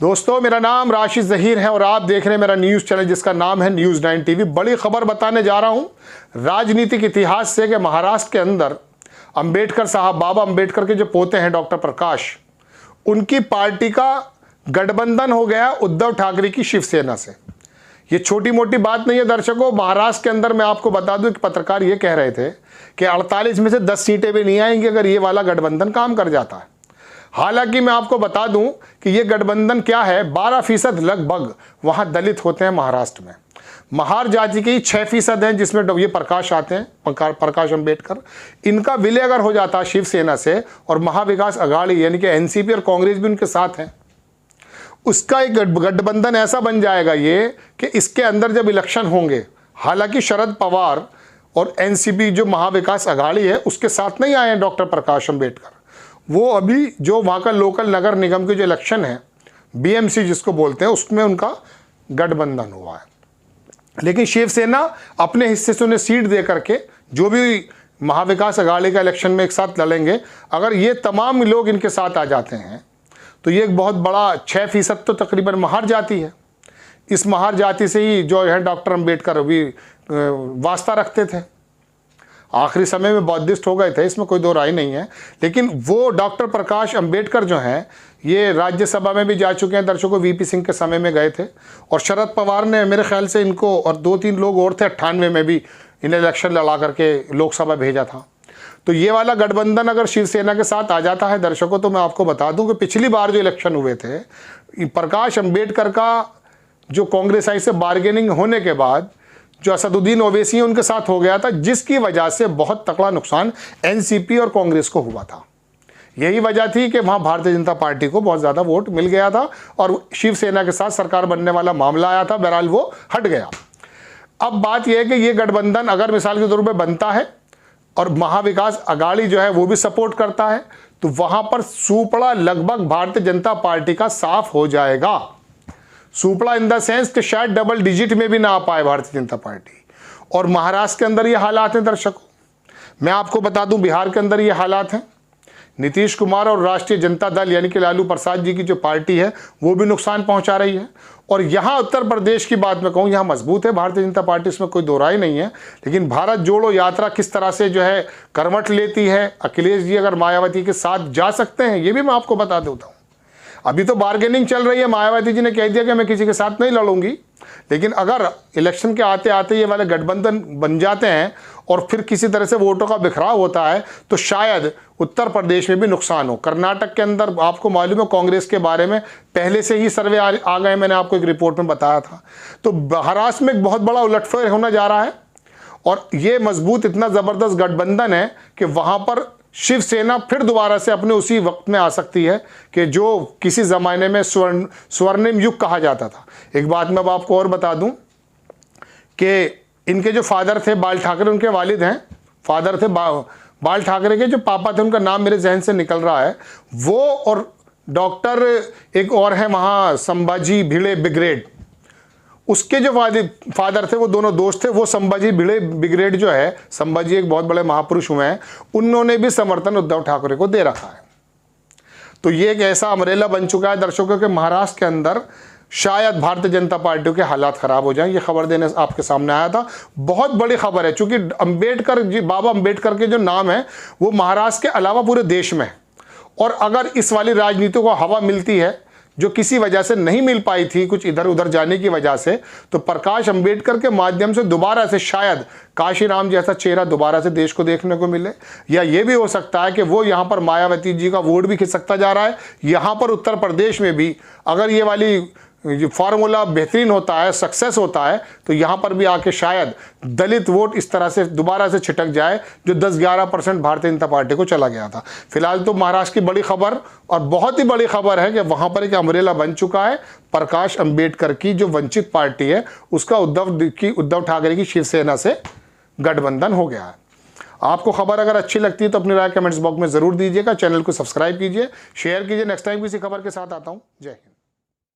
दोस्तों, मेरा नाम राशिद ज़हीर है और आप देख रहे हैं मेरा न्यूज़ चैनल जिसका नाम है न्यूज़ 9 टीवी। बड़ी खबर बताने जा रहा हूं राजनीतिक इतिहास से कि महाराष्ट्र के अंदर अंबेडकर साहब, बाबा अंबेडकर के जो पोते हैं डॉक्टर प्रकाश, उनकी पार्टी का गठबंधन हो गया उद्धव ठाकरे की शिवसेना से। ये छोटी मोटी बात नहीं है दर्शकों। महाराष्ट्र के अंदर मैं आपको बता दूं कि पत्रकार ये कह रहे थे कि 48 में से 10 सीटें भी नहीं आएंगी अगर ये वाला गठबंधन काम कर जाता है। हालांकि मैं आपको बता दूं कि ये गठबंधन क्या है, 12% लगभग वहां दलित होते हैं महाराष्ट्र में। महार जाति के ही 6% हैं जिसमें ये प्रकाश आते हैं, प्रकाश अंबेडकर। इनका विलय अगर हो जाता शिवसेना से और महाविकास अघाड़ी यानी कि एनसीपी और कांग्रेस भी उनके साथ हैं, उसका एक गठबंधन ऐसा बन जाएगा ये कि इसके अंदर जब इलेक्शन होंगे, हालांकि शरद पवार और एनसीपी जो महाविकास अघाड़ी है उसके साथ नहीं आए हैं डॉक्टर प्रकाश अंबेडकर। वो अभी जो वहाँ का लोकल नगर निगम के जो इलेक्शन है, बीएमसी जिसको बोलते हैं, उसमें उनका गठबंधन हुआ है। लेकिन शिवसेना अपने हिस्से से उन्हें सीट दे करके जो भी महाविकास अघाड़ी का इलेक्शन में एक साथ लड़ेंगे, अगर ये तमाम लोग इनके साथ आ जाते हैं तो ये एक बहुत बड़ा 6% तो तकरीबन महार जाति है। इस महार जाति से ही जो है डॉक्टर अंबेडकर भी वास्ता रखते थे। आखिरी समय में बौद्धिस्ट हो गए थे, इसमें कोई दो राय नहीं है। लेकिन वो डॉक्टर प्रकाश अंबेडकर जो हैं ये राज्यसभा में भी जा चुके हैं दर्शकों, वीपी सिंह के समय में गए थे। और शरद पवार ने मेरे ख्याल से इनको और 2-3 लोग और थे 98 में भी इन्हें इलेक्शन लड़ा करके लोकसभा भेजा था। तो ये वाला गठबंधन अगर शिवसेना के साथ आ जाता है दर्शकों, तो मैं आपको बता दूं कि पिछली बार जो इलेक्शन हुए थे, प्रकाश अंबेडकर का जो कांग्रेस आई से बार्गेनिंग होने के बाद जो असदुद्दीन ओवैसी है उनके साथ हो गया था, जिसकी वजह से बहुत तगड़ा नुकसान एनसीपी और कांग्रेस को हुआ था। यही वजह थी कि वहां भारतीय जनता पार्टी को बहुत ज़्यादा वोट मिल गया था और शिवसेना के साथ सरकार बनने वाला मामला आया था। बहरहाल वो हट गया। अब बात यह है कि ये गठबंधन अगर मिसाल के तौर पर बनता है और महाविकास अघाड़ी जो है वो भी सपोर्ट करता है, तो वहां पर सुपड़ा लगभग भारतीय जनता पार्टी का साफ हो जाएगा। सुपड़ा इन द सेंस कि शायद डबल डिजिट में भी ना आ पाए भारतीय जनता पार्टी। और महाराष्ट्र के अंदर ये हालात हैं दर्शकों। मैं आपको बता दूं बिहार के अंदर ये हालात हैं। नीतीश कुमार और राष्ट्रीय जनता दल यानी कि लालू प्रसाद जी की जो पार्टी है वो भी नुकसान पहुंचा रही है। और यहाँ उत्तर प्रदेश की बात मैं कहूँ, यहाँ मजबूत है भारतीय जनता पार्टी, इसमें कोई दो राय नहीं है। लेकिन भारत जोड़ो यात्रा किस तरह से जो है करवट लेती है, अखिलेश जी अगर मायावती के साथ जा सकते हैं, ये भी मैं आपको बता देता हूँ। अभी तो बार्गेनिंग चल रही है, मायावती जी ने कह दिया कि मैं किसी के साथ नहीं लड़ूंगी। लेकिन अगर इलेक्शन के आते आते ये वाले गठबंधन बन जाते हैं और फिर किसी तरह से वोटों का बिखराव होता है, तो शायद उत्तर प्रदेश में भी नुकसान हो। कर्नाटक के अंदर आपको मालूम है कांग्रेस के बारे में पहले से ही सर्वे आ गए, मैंने आपको एक रिपोर्ट में बताया था। तो महाराष्ट्र में एक बहुत बड़ा उलटफेर होने जा रहा है और ये मजबूत इतना ज़बरदस्त गठबंधन है कि वहाँ पर शिवसेना फिर दोबारा से अपने उसी वक्त में आ सकती है कि जो किसी ज़माने में स्वर्णिम युग कहा जाता था। एक बात मैं अब आपको और बता दूं कि इनके जो फादर थे बाल ठाकरे, उनके वालिद हैं, फादर थे बाल ठाकरे के जो पापा थे, उनका नाम मेरे जहन से निकल रहा है, वो और डॉक्टर एक और है वहाँ संभाजी भिड़े ब्रिगेड, उसके जो फादर थे वो दोनों दोस्त थे। वो संभाजी भिड़े ब्रिगेड जो है, संभाजी एक बहुत बड़े महापुरुष हुए हैं, उन्होंने भी समर्थन उद्धव ठाकरे को दे रखा है। तो ये एक ऐसा अमरेला बन चुका है दर्शकों के महाराष्ट्र के अंदर शायद भारतीय जनता पार्टी के हालात खराब हो जाएं। ये खबर देने आपके सामने आया था, बहुत बड़ी खबर है। चूंकि अंबेडकर जी, बाबा अंबेडकर के जो नाम है वो महाराष्ट्र के अलावा पूरे देश में है। और अगर इस वाली राजनीति को हवा मिलती है जो किसी वजह से नहीं मिल पाई थी, कुछ इधर उधर जाने की वजह से, तो प्रकाश अंबेडकर के माध्यम से दोबारा से शायद काशीराम जैसा चेहरा दोबारा से देश को देखने को मिले। या ये भी हो सकता है कि वो यहाँ पर मायावती जी का वोट भी खिसकता जा रहा है। यहाँ पर उत्तर प्रदेश में भी अगर ये वाली फार्मूला बेहतरीन होता है, सक्सेस होता है, तो यहाँ पर भी आके शायद दलित वोट इस तरह से दोबारा से छिटक जाए जो 10-11% भारतीय जनता पार्टी को चला गया था। फिलहाल तो महाराष्ट्र की बड़ी खबर और बहुत ही बड़ी खबर है कि वहाँ पर एक अमरेला बन चुका है। प्रकाश अंबेडकर की जो वंचित पार्टी है उसका उद्धव ठाकरे की शिवसेना से गठबंधन हो गया है। आपको खबर अगर अच्छी लगती है तो अपनी राय कमेंट्स बॉक्स में ज़रूर दीजिएगा। चैनल को सब्सक्राइब कीजिए, शेयर कीजिए। नेक्स्ट टाइम किसी खबर के साथ आता हूँ। जय हिंद।